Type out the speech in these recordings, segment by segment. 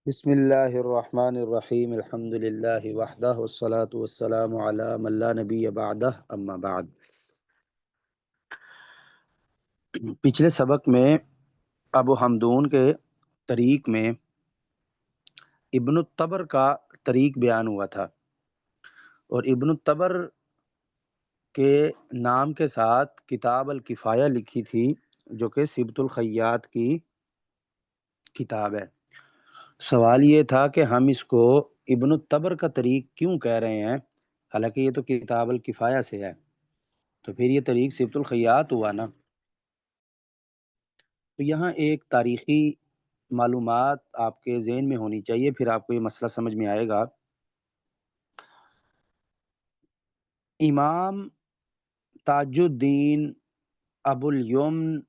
بسم اللہ الرحمن الرحیم الحمد للہ وحدہ والصلاة والسلام علی من لا نبی بعدہ اما بعد۔ پچھلے سبق میں ابو حمدون کے طریق میں ابن الطبر کا طریق بیان ہوا تھا، اور ابن الطبر کے نام کے ساتھ کتاب الکفایہ لکھی تھی جو کہ سبط الخیاط کی کتاب ہے۔ سوال یہ تھا کہ ہم اس کو ابن الطبر کا طریق کیوں کہہ رہے ہیں، حالانکہ یہ تو کتاب الکفایہ سے ہے، تو پھر یہ طریق سبط الخیاط ہوا نا۔ تو یہاں ایک تاریخی معلومات آپ کے ذہن میں ہونی چاہیے، پھر آپ کو یہ مسئلہ سمجھ میں آئے گا۔ امام تاج الدین ابو الیمن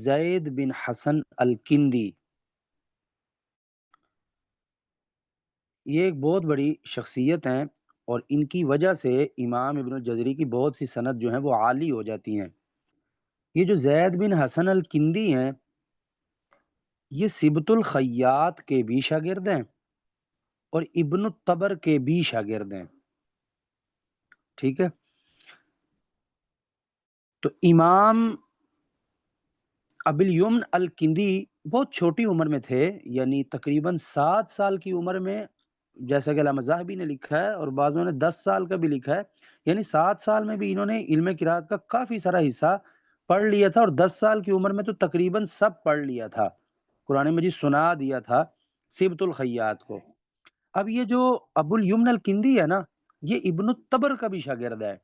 زید بن حسن الکندی، یہ ایک بہت بڑی شخصیت ہیں، اور ان کی وجہ سے امام ابن الجزری کی بہت سی سند جو ہیں وہ عالی ہو جاتی ہیں۔ یہ جو زید بن حسن الکندی ہیں، یہ سبط الخیاط کے بھی شاگرد ہیں اور ابن الطبر کے بھی شاگرد ہیں، ٹھیک ہے۔ تو امام ابو الیمن الکندی بہت چھوٹی عمر میں تھے، یعنی تقریباً 7 سال کی عمر میں، جیسا کہ علامہ ذہبی نے لکھا ہے، اور بعضوں نے 10 سال کا بھی لکھا ہے، یعنی 7 سال میں بھی انہوں نے علم قرات کا کافی سارا حصہ پڑھ لیا تھا، اور 10 سال کی عمر میں تو تقریباً سب پڑھ لیا تھا، قرآن مجید سنا دیا تھا سبط الخیاط کو۔ اب یہ جو ابو الیمن الکندی ہے نا، یہ ابن الطبر کا بھی شاگرد ہے،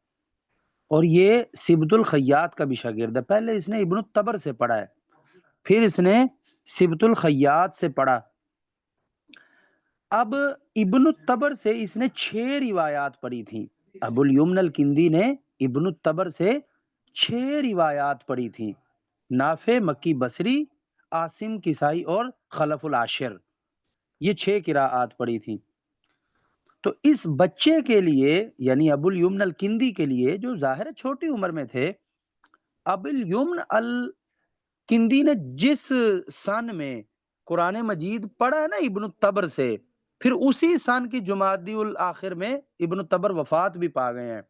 اور یہ سبط الخیاط کا بھی شاگرد ہے۔ پہلے اس نے ابن الطبر سے پڑھا ہے، پھر اس نے سبط الخیاط سے پڑھا۔ اب ابن الطبر سے اس نے 6 روایات پڑھی تھیں۔ ابو الیمن الکندی نے ابن الطبر سے 6 روایات پڑھی تھیں، نافع مکی بصری، عاصم کسائی اور خلف العاشر، یہ 6 قراءات پڑھی تھیں۔ تو اس بچے کے لیے، یعنی ابو الیمن الکندی کے لیے، جو ظاہر چھوٹی عمر میں تھے، ابو الیمن الکندی نے جس سن میں قرآن مجید پڑھا ہے نا ابن الطبر سے، پھر اسی سن کی جمادی الاخر میں ابن الطبر وفات بھی پا گئے ہیں،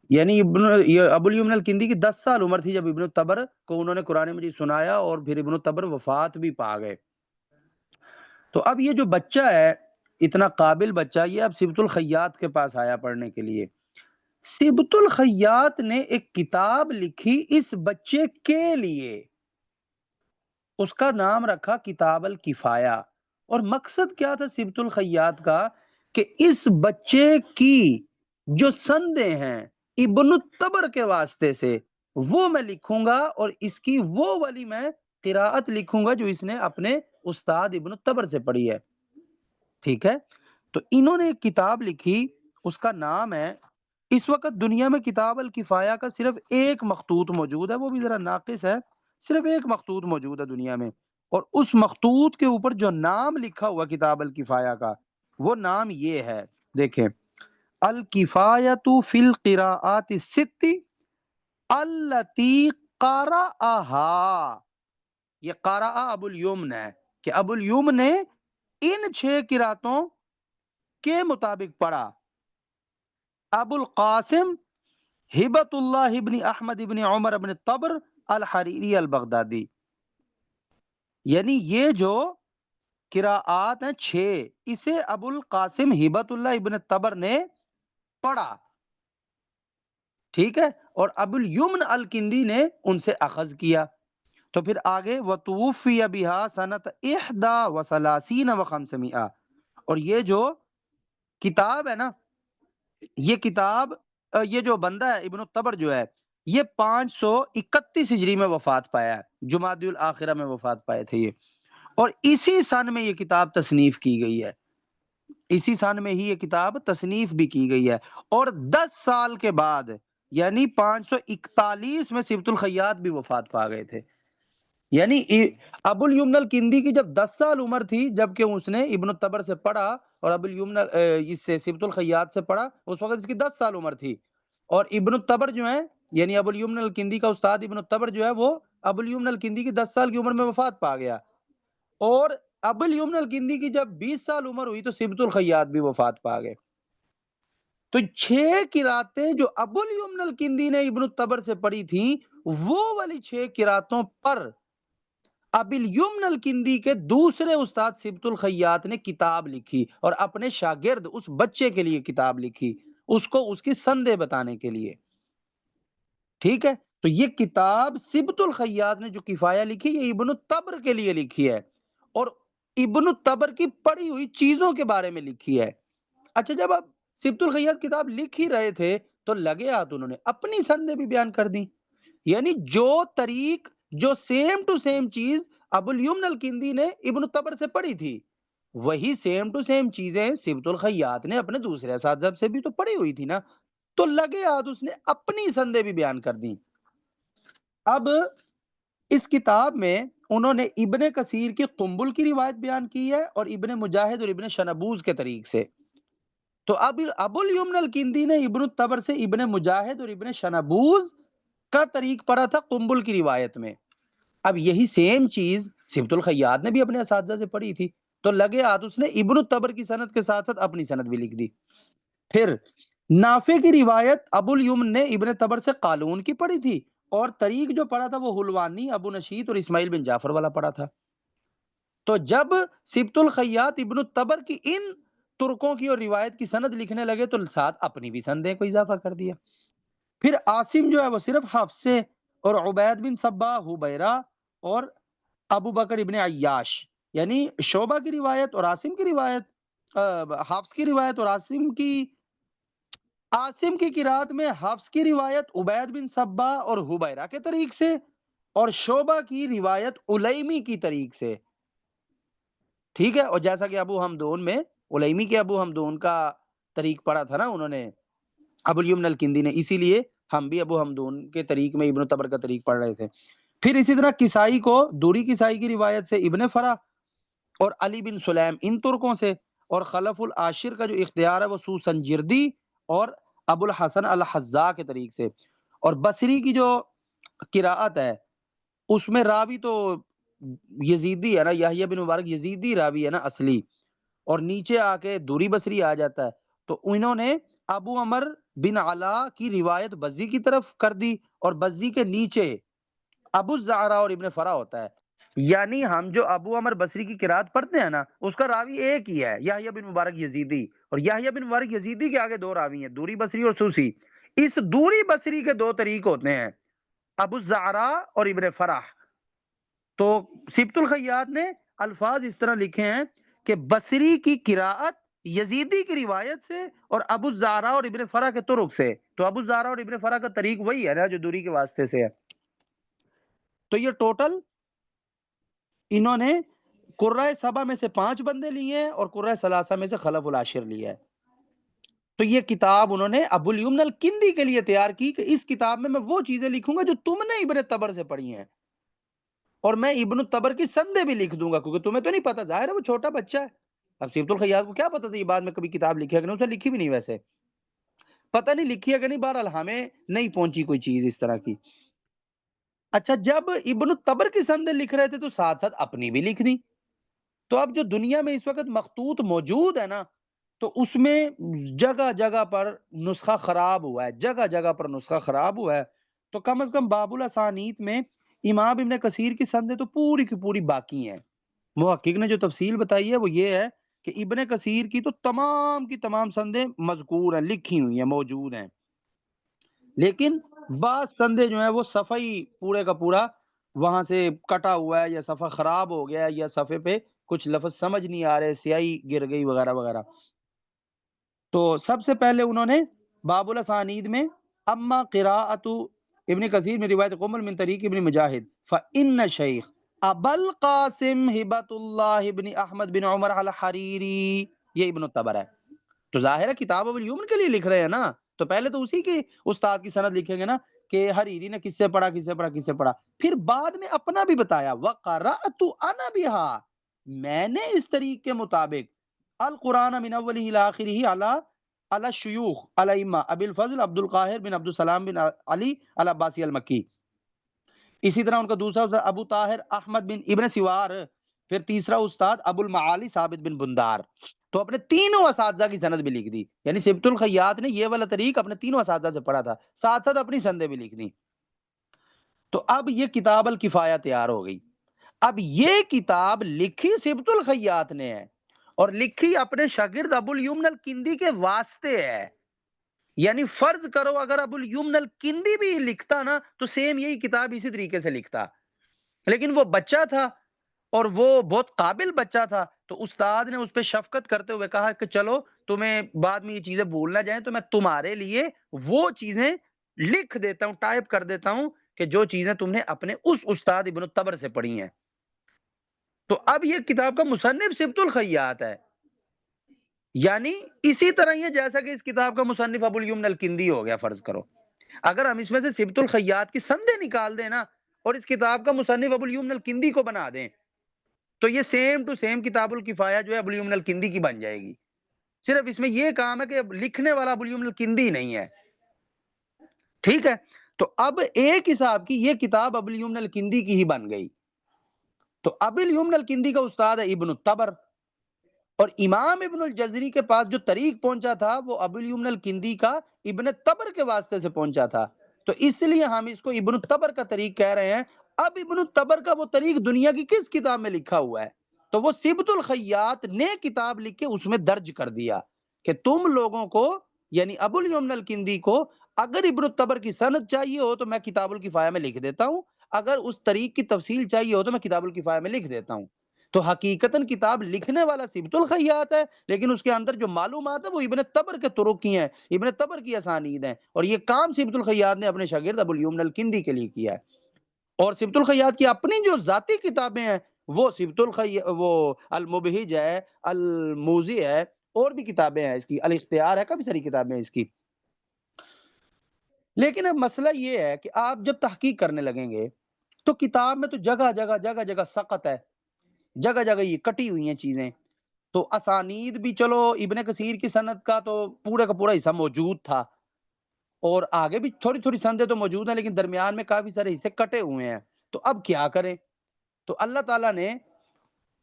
یعنی ابو الیمن الکندی کی 10 سال عمر تھی جب ابن الطبر کو انہوں نے قرآن مجید سنایا، اور پھر ابن الطبر وفات بھی پا گئے۔ تو اب یہ جو بچہ ہے، اتنا قابل بچہ، یہ اب سبط الخیاط کے پاس آیا پڑھنے کے لیے۔ سبط الخیاط نے ایک کتاب لکھی اس بچے کے لیے، اس کا نام رکھا کتاب الکفایہ۔ اور مقصد کیا تھا سبط الخیاط کا، کہ اس بچے کی جو سندیں ہیں ابن الطبر کے واسطے سے وہ میں لکھوں گا، اور اس کی وہ والی میں قراءت لکھوں گا جو اس نے اپنے استاد ابن الطبر سے پڑھی ہے، ٹھیک ہے۔ تو انہوں نے ایک کتاب لکھی، اس کا نام ہے، اس وقت دنیا میں کتاب الکفایہ کا صرف ایک مخطوط موجود ہے، وہ بھی ذرا ناقص ہے، صرف ایک مخطوط موجود ہے دنیا میں، اور اس مخطوط کے اوپر جو نام لکھا ہوا کتاب الکفایہ کا، وہ نام یہ ہے، دیکھیں، الکفایۃ فی القراءات الست التی قرأہا۔ یہ قرأ ابو الیمن ہے، کہ ابو الیمن نے ان 6 قراتوں کے مطابق پڑھا۔ ابو القاسم ہبت اللہ ابن احمد ابن عمر ابن طبر الحریری البغدادی، یعنی یہ جو قراءات ہیں 6، اسے ابو القاسم ہبت اللہ ابن طبر نے پڑھا، ٹھیک ہے، اور ابو الیمن الکندی نے ان سے اخذ کیا۔ تو پھر آگے وَتُوفِّيَ بِهَا سَنَةَ 31 و500، اور یہ جو کتاب ہے نا، یہ کتاب، یہ جو بندہ ہے ابن الطبر جو ہے، یہ 531 ہجری میں وفات پایا ہے، جمادی الاخرہ میں وفات پائے تھے یہ، اور اسی سن میں یہ کتاب تصنیف کی گئی ہے، اسی سن میں ہی یہ کتاب تصنیف بھی کی گئی ہے، اور 10 سال کے بعد یعنی 541 میں سبط الخیاط بھی وفات پا گئے تھے۔ یعنی ابو الیمن الکندی کی جب 10 سال عمر تھی، جبکہ اس نے ابن الطبر سے پڑھا، اور ابو الیمن اس سے سبط الخیاط سے پڑھا، اس وقت اس کی 10 سال عمر تھی، اور ابن الطبر جو ہے، یعنی ابو الیمن الکندی کا استاد ابن الطبر جو ہے، وہ ابو الیمن الکندی کی 10 سال کی عمر میں وفات پا گیا، اور ابو الیمن الکندی کی جب 20 سال عمر ہوئی تو سبط الخیاط بھی وفات پا گئے. تو 6 قراتیں جو ابو الیمن الکندی نے ابن التبر سے پڑھی تھیں، وہ والی 6 قراتوں پر ابی الیمن الکندی کے دوسرے استاد سبط الخیاط نے کتاب لکھی اور اپنے شاگرد اس بچے کے لیے کتاب لکھی، اس کو اس کی سندیں بتانے کے لیے. ٹھیک ہے، تو یہ کتاب سبط الخیاط نے جو کفایہ لکھی یہ ابن التبر کے لیے لکھی ہے اور ابن التبر کی پڑھی ہوئی چیزوں کے بارے میں لکھی ہے. اچھا، جب اب سبط الخیاط کتاب لکھ ہی رہے تھے تو لگے ہاتھ انہوں نے اپنی سندیں بھی بیان کر دی. یعنی جو طریق، جو سیم ٹو سیم چیز ابو الیمن الکندی نے ابن التبر سے پڑھی تھی، وہی سیم ٹو سیم چیزیں سبط الخیاط نے اپنے دوسرے اساتذہ سے بھی تو پڑھی ہوئی تھی نا. تو لگے ہاتھ اس نے اپنی سندیں بھی بیان کر دی. اب اس کتاب میں انہوں نے ابن کثیر کی قنبل کی روایت بیان کی ہے اور ابن مجاہد اور ابن شنبوز کے طریق سے. تو اب ابو الیمن الکندی نے ابن التبر سے ابن مجاہد اور ابن شنبوز کا طریق پڑھا تھا قنبل کی روایت میں. اب یہی سیم چیز سبط الخیاط نے بھی اپنے اساتذہ سے پڑھی تھی، تو لگے ہاتھ اس نے ابن التبر کی سند کے ساتھ ساتھ اپنی سند بھی لکھ دی. پھر نافع کی روایت ابو الیمن نے ابن تبر سے قالون کی پڑھی تھی اور طریق جو پڑھا تھا وہ حلوانی، ابو نشید اور اسماعیل بن جعفر والا پڑھا تھا. تو جب سبط الخیاط ابن التبر کی ان ترکوں کی اور روایت کی سند لکھنے لگے تو ساتھ اپنی بھی سندیں کو اضافہ کر دیا. پھر عاصم جو ہے وہ صرف حفص سے اور عبید بن صبا حبیرہ اور ابو بکر ابن عیاش، یعنی شعبہ کی روایت اور عاصم کی روایت، حفص کی روایت اور عاصم کی قرات میں حفص کی روایت عبید بن صبا اور حبیرہ کے طریق سے اور شعبہ کی روایت الیمی کی طریق سے. ٹھیک ہے، اور جیسا کہ ابو حمدون میں الیمی کے ابو حمدون کا طریق پڑھا تھا نا انہوں نے ابو الیمن الکندی نے، اسی لیے ہم بھی ابو حمدون کے طریق میں ابن تبر کا طریق پڑھ رہے تھے. پھر اسی طرح کسائی کو دوری کسائی کی روایت سے ابن فرا اور علی بن سلیم ان ترکوں سے، اور خلف العاشر کا جو اختیار ہے وہ سوسنجردی اور ابو الحسن الحزا کے طریق سے. اور بصری کی جو قراءت ہے اس میں راوی تو یزیدی ہے نا، یحییٰ بن مبارک یزیدی راوی ہے نا اصلی، اور نیچے آ کے دوری بصری آ جاتا ہے. تو انہوں نے ابو عمر بن علا کی روایت بزی کی طرف کر دی اور بزی کے نیچے ابو الزعرا اور ابن فرا ہوتا ہے. یعنی ہم جو ابو عمر بصری کی قرات پڑھتے ہیں نا اس کا راوی ایک ہی ہے، یحییٰ بن مبارک یزیدی، اور یحییٰ بن مبارک یزیدی کے آگے دو راوی ہیں، دوری بصری اور سوسی. اس دوری بصری کے دو طریق ہوتے ہیں، ابو الزعرا اور ابن فرح. تو سبط الخیاط نے الفاظ اس طرح لکھے ہیں کہ بصری کی قراءت یزیدی کی روایت سے اور ابو الزعرا اور ابن فرح کے طرق سے. تو ابو الزعرا اور ابن فرح کا طریق وہی ہے نا جو دوری کے واسطے سے ہے. تو یہ ٹوٹل انہوں نے قرۂ سبا میں سے 5 بندے لیے ہیں اور قرۂ ثلاثہ میں سے خلف العاشر لیا ہے. تو یہ کتاب انہوں نے ابو الیمن الکندی کے لیے تیار کی کہ اس کتاب میں وہ چیزیں لکھوں گا جو تم نے ابن تبر سے پڑھی ہیں، اور میں ابن التبر کی سندیں بھی لکھ دوں گا، کیونکہ تمہیں تو نہیں پتا، ظاہر ہے وہ چھوٹا بچہ ہے. اب سبط الخیاط کو کیا پتا تھا یہ بعد میں کبھی کتاب لکھی ہے کہ نہیں، اسے لکھی بھی نہیں، ویسے پتہ نہیں لکھی ہے کہ نہیں، بہرحال ہمیں نہیں پہنچی کوئی چیز اس طرح کی. اچھا، جب ابن التبر کی سندیں لکھ رہے تھے تو ساتھ ساتھ اپنی بھی لکھ دی. تو اب جو دنیا میں اس وقت مخطوط موجود ہے نا تو اس میں جگہ جگہ پر نسخہ خراب ہوا ہے، جگہ جگہ پر نسخہ خراب ہوا ہے. تو کم از کم باب الاسانید میں امام ابن کثیر کی سندیں تو پوری کی پوری باقی ہیں. محقق نے جو تفصیل بتائی ہے وہ یہ ہے کہ ابن کثیر کی تو تمام کی تمام سندیں مذکور ہیں، لکھی ہوئی ہیں، موجود ہیں، لیکن بعض سندیں جو ہیں وہ صفحہ ہی پورے کا پورا وہاں سے کٹا ہوا ہے، یا صفحہ خراب ہو گیا ہے، یا صفحے پہ کچھ لفظ سمجھ نہیں آ رہے، سیاہی گر گئی وغیرہ وغیرہ. تو سب سے پہلے انہوں نے باب الاسانید میں اما قراءت ابن کثیر میں روایت قمل من طریق ابن مجاہد فإن شیخ ابو القاسم ہبت اللہ ابن احمد بن عمر الحریری، یہ ابن الطبر ہے. تو ظاہر ہے کتاب ابو الیوم کے لیے لکھ رہے ہیں نا، تو پہلے تو اسی کی استاد کی سند لکھیں گے نا کہ حریری نے کس سے پڑھا کس سے پڑھا کس سے پڑھا. پھر بعد میں اپنا بھی بتایا وقرأت انا بها، میں نے اس طریق کے مطابق القرآن من اولہ الی آخرہ علی الشیوخ الائمہ ابی الفضل عبد القاہر بن عبد السلام بن علی العباسی المکی. اسی طرح ان کا دوسرا ابو طاہر احمد بن ابن سوار پھر تیسرا استاد ابو المعالی ثابت بن بندار. تو اپنے تینوں اساتذہ کی سند بھی لکھ دی. یعنی سبط الخیاط نے یہ والا طریق اپنے تینوں اساتذہ سے پڑھا تھا، ساتھ ساتھ اپنی سندیں بھی لکھ دی. تو اب یہ کتاب الکفایہ تیار ہو گئی. اب یہ کتاب لکھی سبط الخیاط نے ہے اور لکھی اپنے شاگرد ابو الیمن الکندی کے واسطے ہے. یعنی فرض کرو اگر ابو الیمن الکندی بھی لکھتا نا تو سیم یہی کتاب اسی طریقے سے لکھتا، لیکن وہ بچہ تھا اور وہ بہت قابل بچہ تھا، تو استاد نے اس پہ شفقت کرتے ہوئے کہا کہ چلو تمہیں بعد میں یہ چیزیں بھول نہ جائیں تو میں تمہارے لیے وہ چیزیں لکھ دیتا ہوں، ٹائپ کر دیتا ہوں کہ جو چیزیں تم نے اپنے اس استاد ابن الطبر سے پڑھی ہیں. تو اب یہ کتاب کا مصنف سبط الخیاط ہے. یعنی اسی طرح یہ جیسا کہ اس کتاب کا مصنف ابو الیمن الکندی ہو گیا. فرض کرو اگر ہم اس میں سے سبط الخیاط کی سندیں نکال دیں نا اور اس کتاب کا مصنف ابو الیمن الکندی کو بنا دیں تو یہ سیم ٹو سیم کتاب الکفایہ جو ہے ابو الیمن الکندی کی بن جائے گی. صرف اس میں یہ کام ہے کہ لکھنے والا ابو الیمن الکندی نہیں ہے. ٹھیک ہے، تو اب ایک حساب کی یہ کتاب ابو الیمن الکندی کی ہی بن گئی. تو ابو الیمن الکندی کا استاد ہے ابن الطبر، اور امام ابن الجزری کے پاس جو طریق پہنچا تھا وہ ابو الیمن الکندی کا ابن الطبر کے واسطے سے پہنچا تھا. تو اس لیے ہم اس کو ابن الطبر کا طریق کہہ رہے ہیں. اب ابن الطبر کا وہ طریق دنیا کی کس کتاب میں لکھا ہوا ہے؟ تو وہ سبط الخیاط نے کتاب لکھ کے اس میں درج کر دیا کہ تم لوگوں کو یعنی ابو الیمن الکندی کو اگر ابن الطبر کی سند چاہیے ہو تو میں کتاب الکفایہ میں لکھ دیتا ہوں، اگر اس طریق کی تفصیل چاہیے ہو تو میں کتاب الکفایہ میں لکھ دیتا ہوں. تو حقیقتاً کتاب لکھنے والا سبط الخیاط ہے، لیکن اس کے اندر جو معلومات ہے وہ ابن طبر کے طرق کی ہیں، ابن طبر کی اسانید ہیں، اور یہ کام سبط الخیاط نے اپنے شاگرد ابو الیمن الکندی کے لیے کیا ہے. اور سبط الخیاط کی اپنی جو ذاتی کتابیں ہیں وہ وہ المبہج ہے، الموزی ہے، اور بھی کتابیں ہیں اس کی، الاختیار ہے، کافی ساری کتابیں ہیں اس کی. لیکن اب مسئلہ یہ ہے کہ آپ جب تحقیق کرنے لگیں گے تو کتاب میں تو جگہ جگہ جگہ جگہ سقط ہے، جگہ جگہ یہ کٹی ہوئی ہیں چیزیں. تو اسانید بھی چلو ابن کثیر کی سند کا تو پورا کا پورا حصہ موجود تھا، اور آگے بھی تھوڑی تھوڑی سندیں تو موجود ہیں، لیکن درمیان میں کافی سارے حصے کٹے ہوئے ہیں. تو اب کیا کریں؟ تو اللہ تعالیٰ نے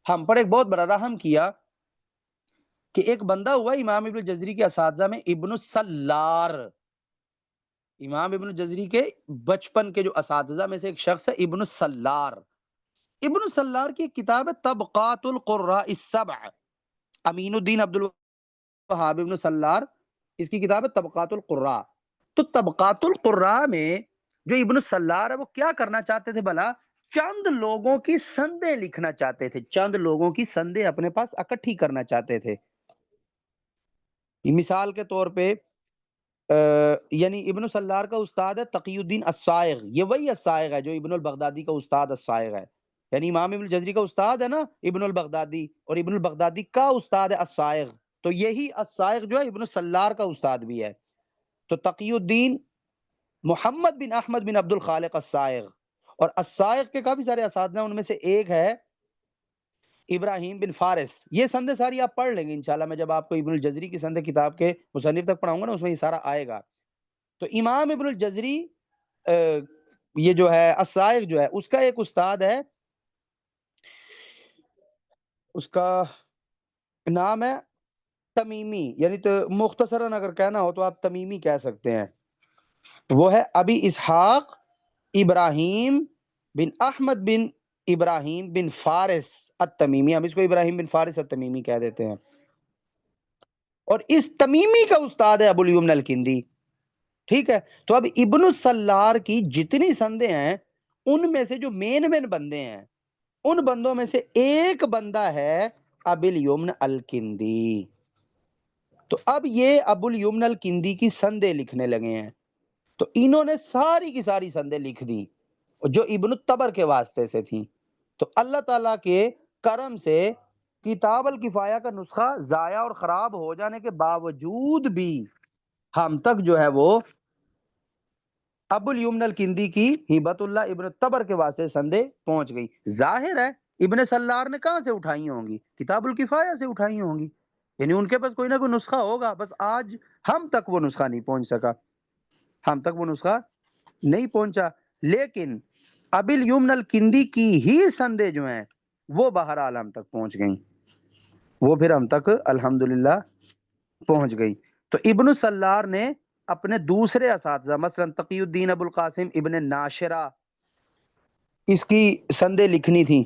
ہم پر ایک بہت بڑا رحم کیا کہ ایک بندہ ہوا امام ابن الجزری کے اساتذہ میں ابن السلار. امام ابن الجزری کے بچپن کے جو اساتذہ میں سے ایک شخص ہے ابن السلار. ابن السلار کی ایک کتاب ہے طبقات القراء السبع. امین الدین عبد الوہاب ابن السلار، اس کی کتاب ہے طبقات القراء. تو طبقات القراء میں جو ابن السلار ہے وہ کیا کرنا چاہتے تھے بھلا؟ چند لوگوں کی سندیں لکھنا چاہتے تھے، چند لوگوں کی سندیں اپنے پاس اکٹھی کرنا چاہتے تھے. مثال کے طور پہ یعنی ابن السلار کا استاد ہے تقی الدین الصائغ. یہ وہی الصائغ ہے جو ابن البغدادی کا استاد الصائغ ہے. یعنی امام ابن الجزری کا استاد ہے نا ابن البغدادی، اور ابن البغدادی کا استاد ہے الصائغ. تو یہی الصائغ جو ہے ابن السلار کا استاد بھی ہے. تو تقی الدین محمد بن احمد بن عبد الخالق الصائغ، اور الصائغ کے کافی سارے اساتذہ، ان میں سے ایک ہے ابراہیم بن فارس. یہ سندیں ساری آپ پڑھ لیں گے انشاءاللہ، میں جب آپ کو ابن الجزری کی سندیں کتاب کے مصنف تک پڑھاؤں گا نا اس میں یہ سارا آئے گا. تو امام ابن الجزری یہ جو ہے الصائغ جو ہے اس کا ایک استاد ہے، اس کا نام ہے تمیمی، یعنی تو مختصراً اگر کہنا ہو تو آپ تمیمی کہہ سکتے ہیں. وہ ہے ابی اسحاق ابراہیم بن احمد بن ابراہیم بن فارس التمیمی. ہم اس کو ابراہیم بن فارس التمیمی کہہ دیتے ہیں. اور اس تمیمی کا استاد ہے ابو الیمن الکندی. ٹھیک ہے، تو اب ابن السلار کی جتنی سندیں ہیں ان میں سے جو مین بندے ہیں ان بندوں میں سے ایک بندہ ہے ابو الیمن الکندی. تو اب یہ ابو الیمن الکندی کی سندیں لکھنے لگے ہیں. تو انہوں نے ساری کی ساری سندیں لکھ دی جو ابن الطبر کے واسطے سے تھیں. تو اللہ تعالیٰ کے کرم سے کتاب الکفایہ کا نسخہ ضائع اور خراب ہو جانے کے باوجود بھی ہم تک جو ہے وہ ابو الیمن الکندی کی ہبت اللہ ابن الطبر کے واسطے سندیں پہنچ گئی. ظاہر ہے ابن سلار نے کہاں سے اٹھائی ہوں گی؟ کتاب الکفایہ سے اٹھائی ہوں گی. یعنی ان کے پاس کوئی نہ کوئی نسخہ ہوگا، بس آج ہم تک وہ نسخہ نہیں پہنچ سکا، ہم تک وہ نسخہ نہیں پہنچا. لیکن ابو الیمن الکندی کی ہی سندیں جو ہیں وہ بہرحال ہم تک پہنچ گئیں، وہ پھر ہم تک الحمدللہ پہنچ گئی۔ تو ابن السلار نے اپنے دوسرے اساتذہ مثلا تقی الدین ابو القاسم ابن ناشرہ، اس کی سندیں لکھنی تھی،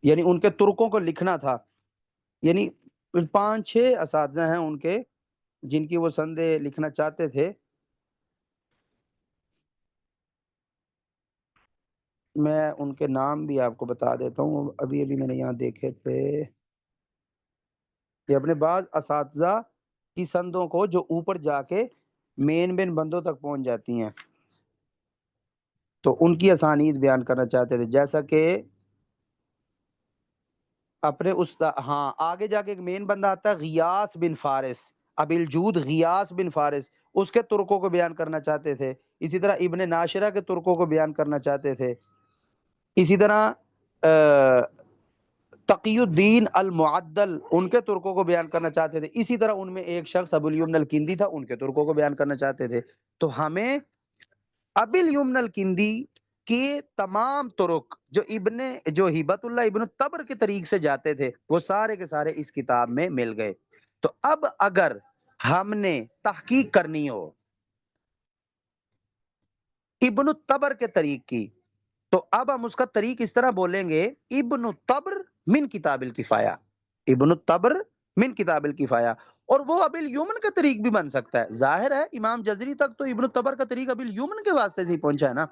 یعنی ان کے ترکوں کو لکھنا تھا، یعنی 5-6 اساتذہ ہیں ان کے جن کی وہ سندیں لکھنا چاہتے تھے۔ میں ان کے نام بھی آپ کو بتا دیتا ہوں، ابھی ابھی میں نے یہاں دیکھے تھے کہ اپنے بعض اساتذہ کی سندوں کو جو اوپر جا کے مین بندوں تک پہنچ جاتی ہیں، تو ان کی اسانید بیان کرنا چاہتے تھے، جیسا کہ اپنے ہاں آگے جا کے ایک مین بندہ آتا ہے غیاث بن فارس، ابی الجود غیاث بن فارس، اس کے ترکوں کو بیان کرنا چاہتے تھے۔ اسی طرح ابن ناشرہ کے ترکوں کو بیان کرنا چاہتے تھے۔ اسی طرح تقی الدین المعدل ان کے ترکوں کو بیان کرنا چاہتے تھے۔ اسی طرح ان میں ایک شخص ابو الیمن الکندی تھا، ان کے ترکوں کو بیان کرنا چاہتے تھے۔ تو ہمیں ابی الیمن الکندی کے تمام ترک جو ہبت اللہ ابن الطبر کے طریق سے جاتے تھے، وہ سارے کے سارے اس کتاب میں مل گئے۔ تو اب اگر ہم نے تحقیق کرنی ہو ابن الطبر کے طریق کی، تو اب ہم اس کا طریق اس طرح بولیں گے، ابن الطبر من کتاب الکفایہ، ابن الطبر من کتاب الکفایہ۔ اور وہ ابی الیمن کا طریق بھی بن سکتا ہے، ظاہر ہے امام جزری تک تو ابن الطبر کا طریق ابی الیمن کے واسطے سے ہی پہنچا ہے نا،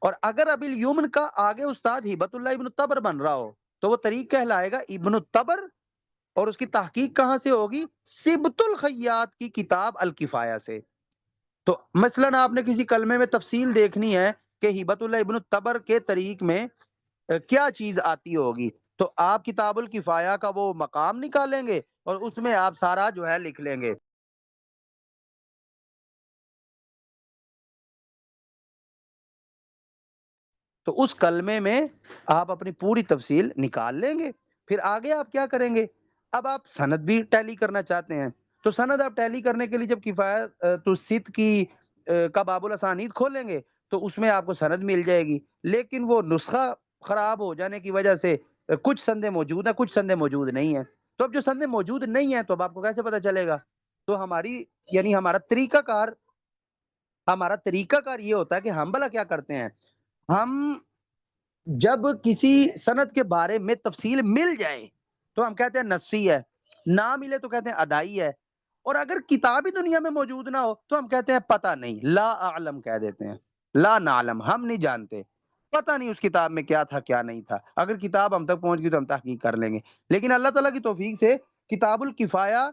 اور اگر ابی الیمن کا آگے استاد ہبت اللہ ابن الطبر بن رہا ہو تو وہ طریق کہلائے گا ابن الطبر، اور اس کی تحقیق کہاں سے ہوگی؟ سبت الخیاط کی کتاب الکفایہ سے۔ تو مثلا آپ نے کسی کلمے میں تفصیل دیکھنی ہے کہ ہبت اللہ ابن الطبر کے طریق میں کیا چیز آتی ہوگی، تو آپ کتاب الکفایہ کا وہ مقام نکالیں گے اور اس میں آپ سارا جو ہے لکھ لیں گے۔ تو اس کلمے میں آپ اپنی پوری تفصیل نکال لیں گے۔ پھر آگے آپ کیا کریں گے؟ اب آپ سند بھی ٹیلی کرنا چاہتے ہیں، تو سند آپ ٹیلی کرنے کے لیے جب کفایت الست کی کا باب الاسانید کھولیں گے تو اس میں آپ کو سند مل جائے گی، لیکن وہ نسخہ خراب ہو جانے کی وجہ سے کچھ سندیں موجود ہیں، کچھ سندیں موجود نہیں ہیں۔ تو اب جو سندیں موجود نہیں ہیں تو اب آپ کو کیسے پتہ چلے گا؟ تو یعنی ہمارا طریقہ کار یہ ہوتا ہے کہ ہم بھلا کیا کرتے ہیں، ہم جب کسی سند کے بارے میں تفصیل مل جائے تو ہم کہتے ہیں نصی ہے، نہ ملے تو کہتے ہیں ادائی ہے، اور اگر کتابی دنیا میں موجود نہ ہو تو ہم کہتے ہیں پتہ نہیں، لا اعلم کہہ دیتے ہیں، لا نعلم، ہم نہیں جانتے، پتہ نہیں اس کتاب میں کیا تھا کیا نہیں تھا۔ اگر کتاب ہم تک پہنچ گئی تو ہم تحقیق کر لیں گے، لیکن اللہ تعالیٰ کی توفیق سے کتاب الکفایہ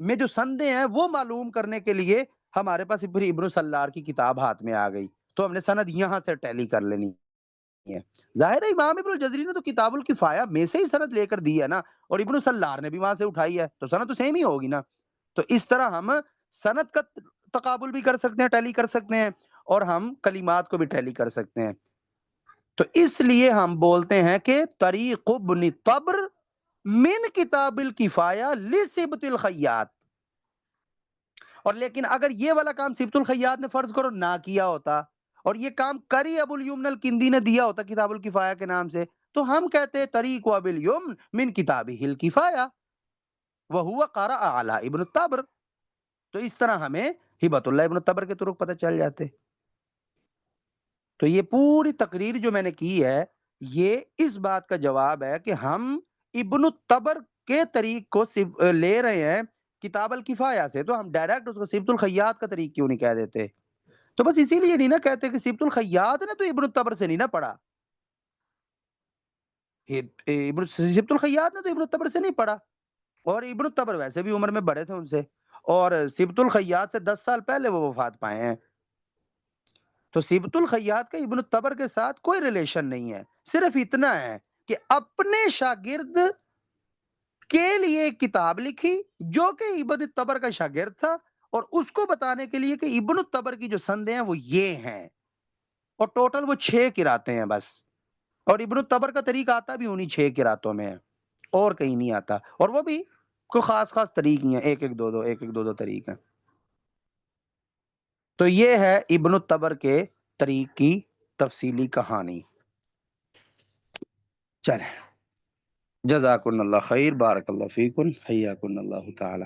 میں جو سندیں ہیں وہ معلوم کرنے کے لیے ہمارے پاس پھر ابن السلار کی کتاب ہاتھ میں آ گئی، تو ہم نے سند یہاں سے ٹیلی کر لینی ہے۔ ظاہر ہے امام ابن الجزری نے تو کتاب الکفایہ میں سے ہی سند لے کر دی ہے نا، اور ابن السلار نے بھی وہاں سے اٹھائی ہے، تو سند تو سیم ہی ہوگی نا۔ تو اس طرح ہم سند کا تقابل بھی کر سکتے ہیں، ٹیلی کر سکتے ہیں، اور ہم کلمات کو بھی ٹیلی کر سکتے ہیں۔ تو اس لیے ہم بولتے ہیں کہ طریق ابن طبر من کتاب الکفایہ لسبت الخیاط۔ اور لیکن اگر یہ والا کام سبت الخیاط نے فرض کرو نہ کیا ہوتا اور یہ کام کری ابو الیمن الکندی نے دیا ہوتا کتاب الکفایہ کے نام سے، تو ہم کہتے طریق ابو الیمن من کتابہ الکفایہ وہو قرأ علی ابن الطبر۔ تو اس طرح ہمیں ہبت اللہ ابن الطبر کے طرق پتہ چل جاتے۔ تو یہ پوری تقریر جو میں نے کی ہے یہ اس بات کا جواب ہے کہ ہم ابن الطبر کے طریق کو لے رہے ہیں کتاب الکفایہ سے، تو ہم ڈائریکٹ اس کو سبت الخیاط کا طریق کیوں نہیں کہہ دیتے؟ تو بس اسی لیے نہیں نا کہتے کہ سبت الخیاط نے تو ابن الطبر سے نہیں نا پڑھا، سبت الخیاط نے تو ابن الطبر سے نہیں پڑھا، اور ابن الطبر ویسے بھی عمر میں بڑے تھے ان سے، اور سبت الخیاط سے 10 سال پہلے وہ وفات پائے ہیں۔ تو سبت الخیاط کا ابن الطبر کے ساتھ کوئی ریلیشن نہیں ہے، صرف اتنا ہے کہ اپنے شاگرد کے لیے ایک کتاب لکھی جو کہ ابن الطبر کا شاگرد تھا، اور اس کو بتانے کے لیے کہ ابن الطبر کی جو سندیں ہیں وہ یہ ہیں، اور ٹوٹل وہ 6 قراتیں ہیں بس، اور ابن الطبر کا طریق آتا بھی انہی 6 قراتوں میں ہے، اور کہیں نہیں آتا، اور وہ بھی کوئی خاص خاص طریق نہیں ہے، ایک ایک دو دو طریق ہیں۔ تو یہ ہے ابن الطبر کے طریق کی تفصیلی کہانی۔ چلیں، جزاکن اللہ خیر، بارک اللہ فیکن، حیاکن اللہ تعالی.